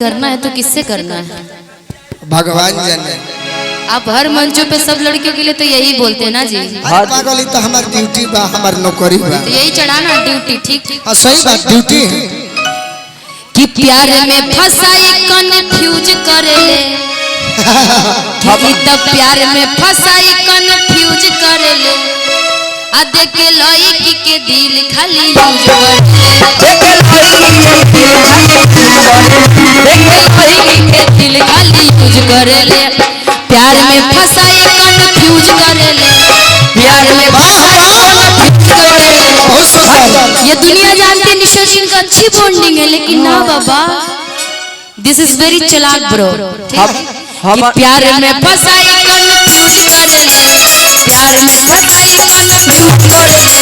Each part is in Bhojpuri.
करना है तो किससे करना है? भगवान जाने। आप हर मंचों पे सब लड़कियों के लिए तो यही बोलते हैं ना जी। पागल तो हमार ड्यूटी बा, हमार नौकरी बा, तो यही चढ़ाना ड्यूटी। ठीक हाँ सही बात, ड्यूटी है कि प्यार में फसाई कंफ्यूज करेले कि तब प्यार में फसाई कंफ्यूज करेले आ देख के लड़की के दिल खाली यूज करेले, दिल खाली यूज करेले, प्यार में फसाई कंफ्यूज करेले, प्यार में फसाई कंफ्यूज करेले। ये दुनिया जानती निशा सिंह का अच्छी बॉन्डिंग है, लेकिन ना बाबा, दिस इज वेरी चालाक ब्रो। हम प्यार में फसाई कंफ्यूज करेले, प्यार में फसाई कंफ्यूज करेले।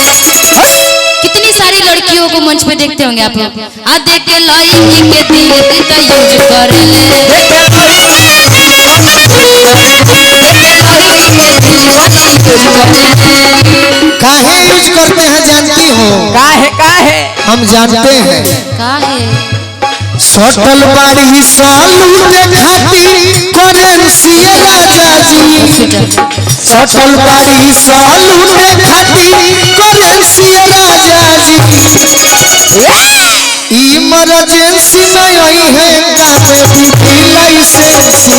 कितनी सारी लड़कियों को मंच पे देखते होंगे आप लोग, आ देख के लड़की के दिल का यूज करेले, काहे यूज करते हैं जानती हो? काहे हम जानते हैं। काहे सटल बाड़ी सालू देखाती करेंसी राजा जी, सटल बाड़ी सालू देखाती करेंसी राजा जी। इमरजेंसी नहीं है कामे लाइसेंसी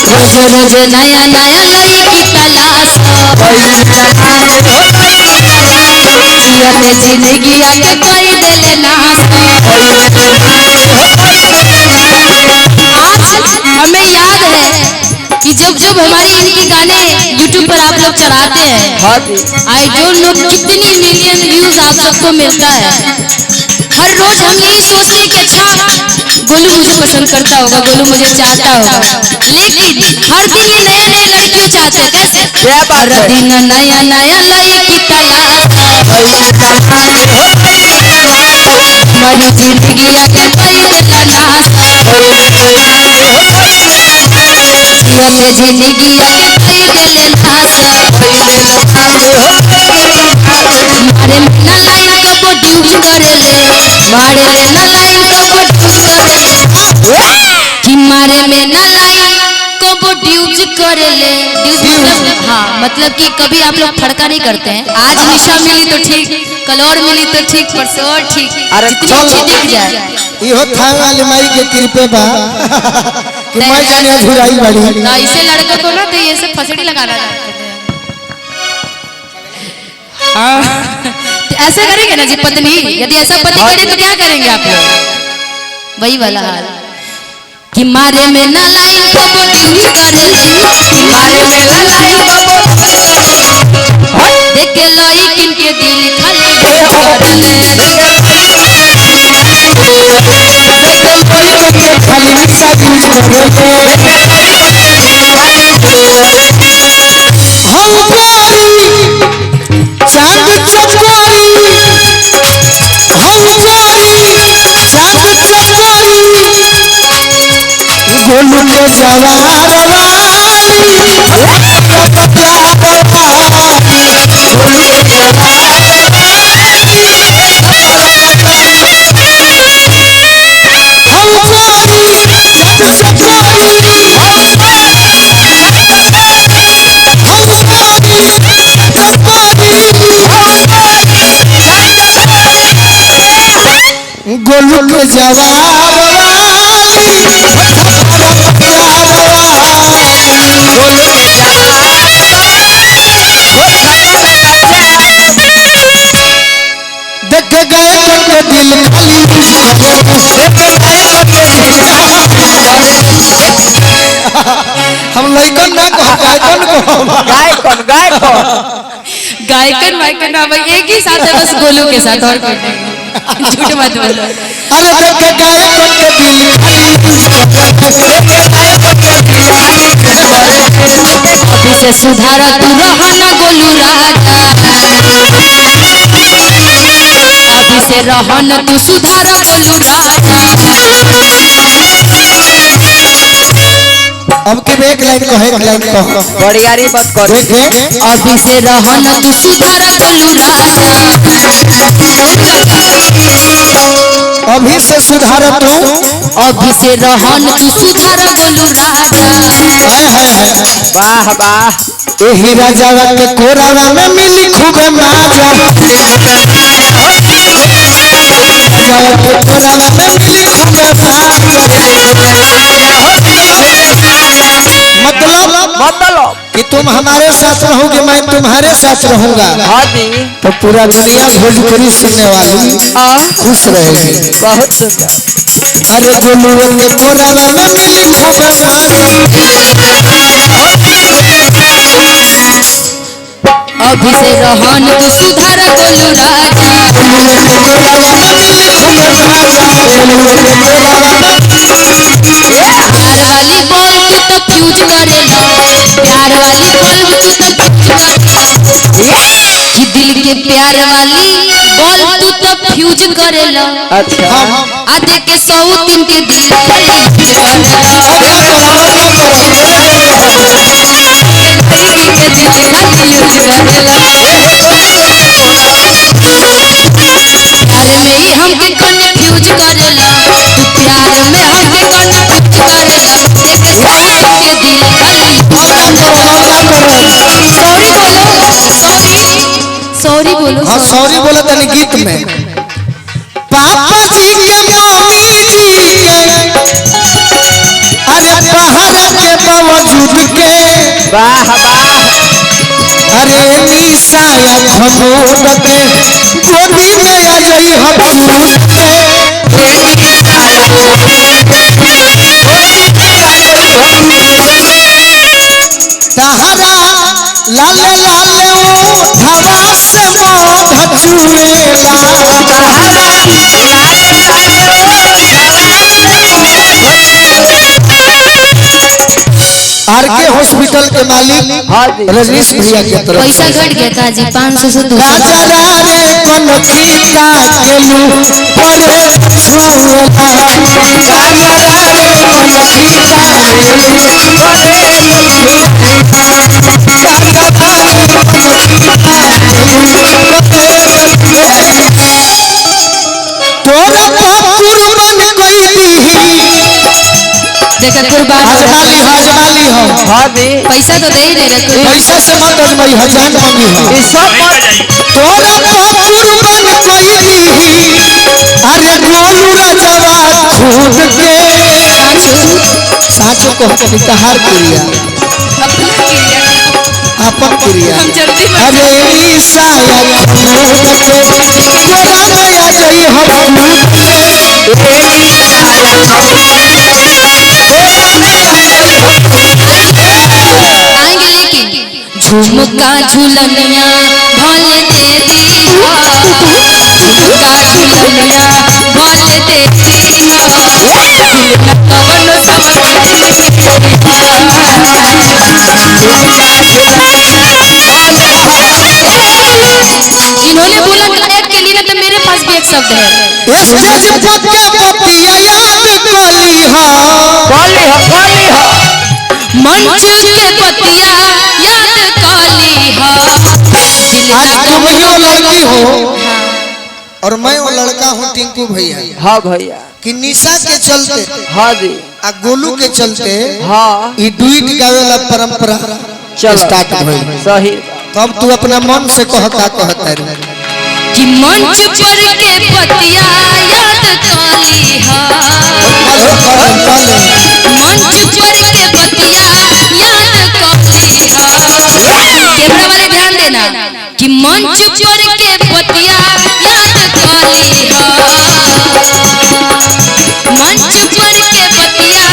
रोज रोज नया नया लड़की तलाश, जिंदगी आके कोई दिल नाश। आज हमें याद है कि जब जब हमारे इनके गाने YouTube पर आप लोग चढ़ाते हैं, आई डोंट नो कितनी मिलियन व्यूज आप सबको मिलता है। हर रोज हम यही सोचते हैं कि अच्छा गोलू मुझे पसंद करता होगा, गोलू मुझे चाहता होगा, लेकिन हर दिन ये नया नया लड़कियों चाहते हैं। कैसे? हर दिन नया नया लड़की तलाश, हमारी जिंदगी आके कोई दिल नाश, हमें जिंदगी आके कोई दिल नाश। मारे में ना लाइन को प्रोड्यूस करेले, मारे में ना लाइन को प्रोड्यूस करेले, कि मारे में ना लाइन को प्रोड्यूस करेले। हाँ, मतलब कि कभी आप लोग फड़का नहीं करते हैं। आज निशा मिली तो ठीक, कल और मिली तो ठीक, परसों और ठीक, जितनी अच्छी दिख जाए। इहो थांग वाली माई के कृपा बा कि मैं जाने अधूराई बड़ी। ना इसे लड़के को ना तो ये सब फसड़ी लगाना चाहते हैं। तो ऐसा करेंगे ना जी पत्नी, यदि ऐसा पति करे तो क्या करेंगे आप लोग? वही वाला हाल कि मारे में ना लाइन को प्रोड्यूस करेले, मारे में ना लाइन को देख के लड़की के दिल खाली यूज करेले, खाली निशा यूज करते हम प्यारी चांद चकोरी, हम प्यारी चांद चकोरी, गोलू के जवार वाली गोलू के जवार देख गए के दिल खाली। हम लइकन ना कहो, गायकन कहो, गायकन वायकन ना भाई एक ही साथ है, बस गोलू के साथ, और कोई नहीं। झूठ मत बोलो। अरे देख गायकन के दिल अभी से सुधारा तू रहना गोलू राजा, अभी से रहना तू सुधारा गोलू राजा। अब के एक लाइन कहो, एक लाइन कहो, बड़ियारी मत कर। देखे अभी से रहन तू सुधर गोलू राजा, अभी से सुधार तू, अभी से रहन तू सुधर गोलू राजा। वाह वाह। एही राजा के कोरावा में मिली खूबे माजा, राजा के कोरावा में मिली खूबे माजा। मतलब कि तुम हमारे साथ रहोगे, मैं तुम्हारे साथ रहूंगा। हाँ जी। तो पूरा दुनिया भोजपुरी सुनने वाली खुश रहेगी। बहुत सुंदर। अरे गोलुओं के कोरावा में मिली खूबे माजा। अभी से रहन तू सुधर गोलू राजा, प्यार वाली बोल तू तो फ्यूज करेला, प्यार वाली बोल तू तो फ्यूज करेला, कि दिल के प्यार वाली बोल तू तो फ्यूज करेला। अच्छा। आधे के 100 दिन के दिल प्यार में ही हमके कंफ्यूज करेला, तू प्यार में हमके कंफ्यूज करेला, देख साथ के दिल सॉरी बोलो, हाँ सॉरी बोला तनी गीत में। पापा जी के मम्मी जी के, अरे पहाड़ के बावजूद के, वाह वाह। अरे निशाया खमोद के, गोदी में आ गई हबूद के। तहरा लाले लाले उठवा से मोध चुएला, आरके हॉस्पिटल के मालिक हाँ जी। रजनीश भैया की तरफ पैसा घट गया था जी 500 से 200। गाजरा रे कनखीता केलू परे छुएला, गाजरा रे कनखीता केलू परे तोरा पापुर बन गई देखा कुर्बान हजमाली हजमाली हो। हाँ जी। पैसा तो दे ही देगा कोई। पैसा से मत अजमाई, हजार मांगी हो। ये सब मत। तोरा पापुर बन गई, अरे गोलू राजवा खुद के, साचो को कविताहार क्रिया अपन क्रिया। अरे ईसाया खुद के, गोरा में आ गई हबूद आएंगे लेकिन झुमका झुलनिया भले दे दी, झुमका झुलनिया भले दे दी, कवन इन्होंने बोला गायक के लिए ना, तो मेरे पास भी एक शब्द है। स्टेज पक्के पतिया याद कली हा, बोली हो बोली हो। मंच के पतिया याद काली हा, आज तुम ही वो लड़की हो और मैं वो लड़का हूँ टिंकू भैया, हाँ भैया। कि निशा के चलते हाँ जी। आ गोलू के चलते हाँ। ये डुइट गावेला परंपरा स्टार्ट भइल। सही। तब तू अपना मन से कहता कहता रे कि मंच पर के पतिया याद काली हा, मंच पर के पतिया याद काली हा। कैमरा वाले ध्यान देना कि मंच पर के पतिया याद काली हा, मंच पर के पतिया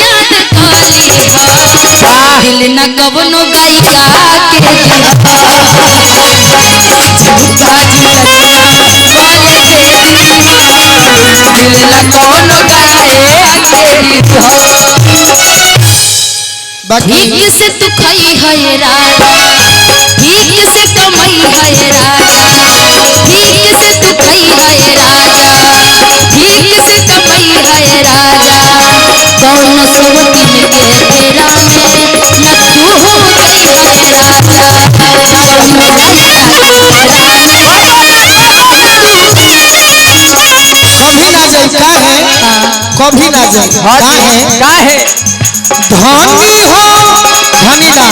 याद काली हा, दिल न कवनो गायिका के ठीक से तू खाई है राजा, ठीक से कमाई है राजा, ठीक से तू खाई है राजा, ठीक से कमाई है राजा, कौन सोवती में तेरा जी हाँ का जी है का है धनी हो धनीला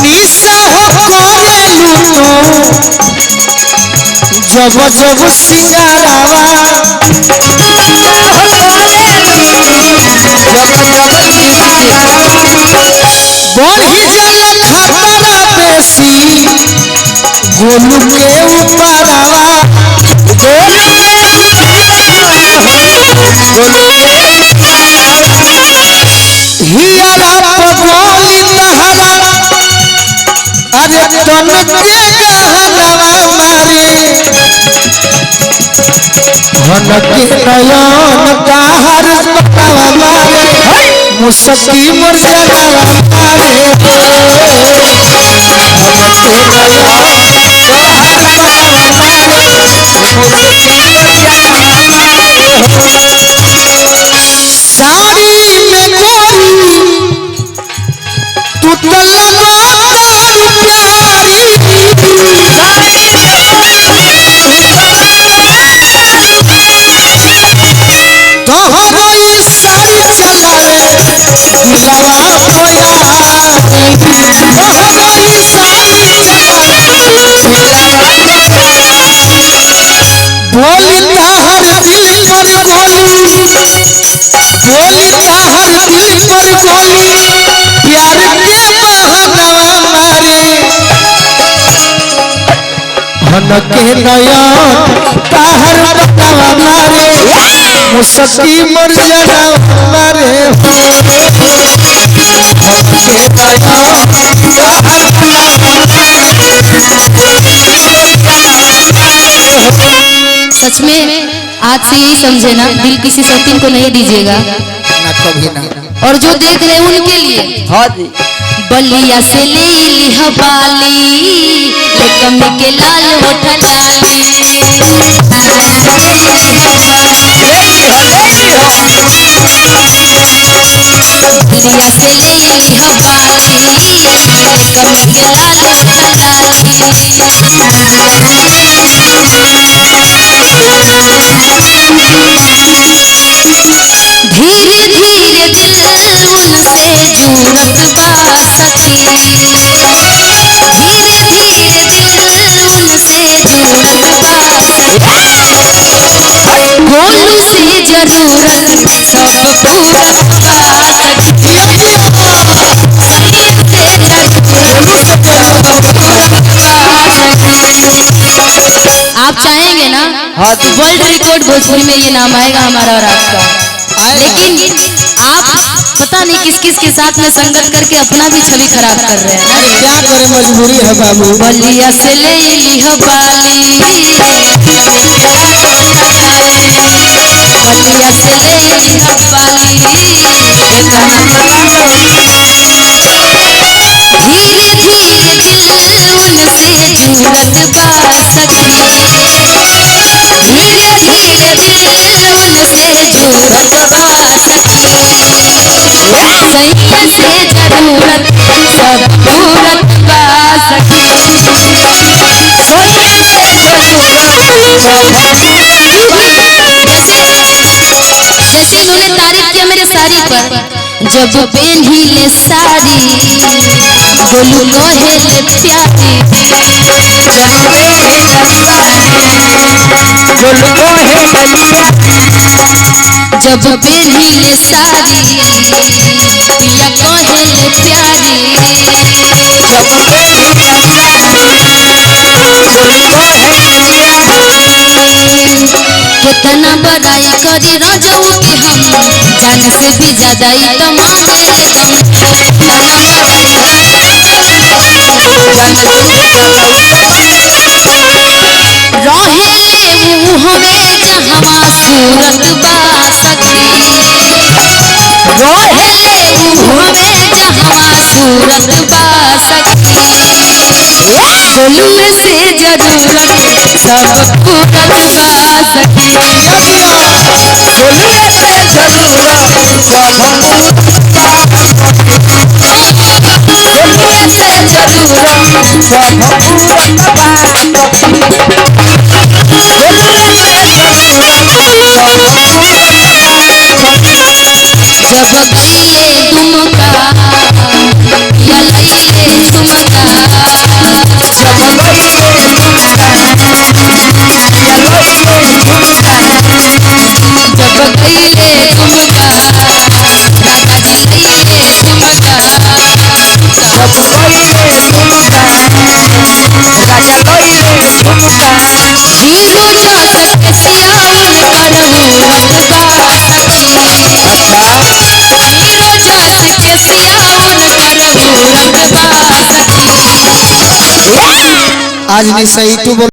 निशा हो करे लूटो जब जब सिंगारावा बढ़ी जल खतरा बेसी गोलू के ऊपरवा हियारा पगोली तहरा अरे तन के गहनवा मारे धन के नयन काहर बतावा मारे मुसकी मुरझावा मारे साड़ी में गोरी तू तो लगातार प्यारी तोहरो ये साड़ी चलावे दिलवा खोयारी तोहरो ये साड़ी चलावे बोली ताहर दिल पर गोली बोली ताहर दिल पर गोली प्यार के बहनवा मारे धन के नयन ताहर बतावा मारे मुसकी मुरझावा मारे सच में आज से यही समझे ना, दिल किसी सौतीन को नहीं दीजिएगा ना कभी ना और जो देख रहे हैं उनके लिए हाँ जी बलिया से ले लिह बाली कम के लाल होठ लाली बलिया से ले लिह बाली कम के लाल होठ धीरे धीरे दिल उनसे जुड़त बा सखी धीरे धीरे दिल उनसे जुड़त बा गोलू से जरूरत सब पूरत बा सखी आप चाहेंगे ना हाँ जी वर्ल्ड रिकॉर्ड भोजपुरी में ये नाम आएगा हमारा और आपका, लेकिन आप पता नहीं किस किस के साथ में संगत करके अपना भी छवि खराब कर रहे हैं। अरे क्या करे मजबूरी है बाबू बलिया से ले लिह बाली बलिया से ले लिह बाली धीरे धीरे दिल उनसे जुड़त बा सखी धीरे धीरे दिल उनसे जुड़त बा सखी सैया से जरूरत सब पूरत बा सखी जैसे इन्होंने तारीफ किया मेरे साड़ी पर, जब पहनी ले साड़ी बोलू कहे ले प्यारी जब पहनी ले साड़ी पिया कहे ले प्यारी कितना बड़ाई करी रजऊ के हम जान से भी ज्यादा ही तमाम रहेले हमें जहवा सूरत बा सखी रहेले हमें जहवा सूरत बा सखी बोलू से जरूरत सब पूरत बा सखी जब गईले दुमका या लईले दुमका जब गईले झुमका या लईले झुमका जब गईले दुमका राजा जी लईले दुमका जब गईले झुमका राजा लईले झुमका हीरो जस केसिया करहु रंगबा सखी अच्छा हीरो जस केसिया करहु रंगबा सखी आज नहीं सही तू बोल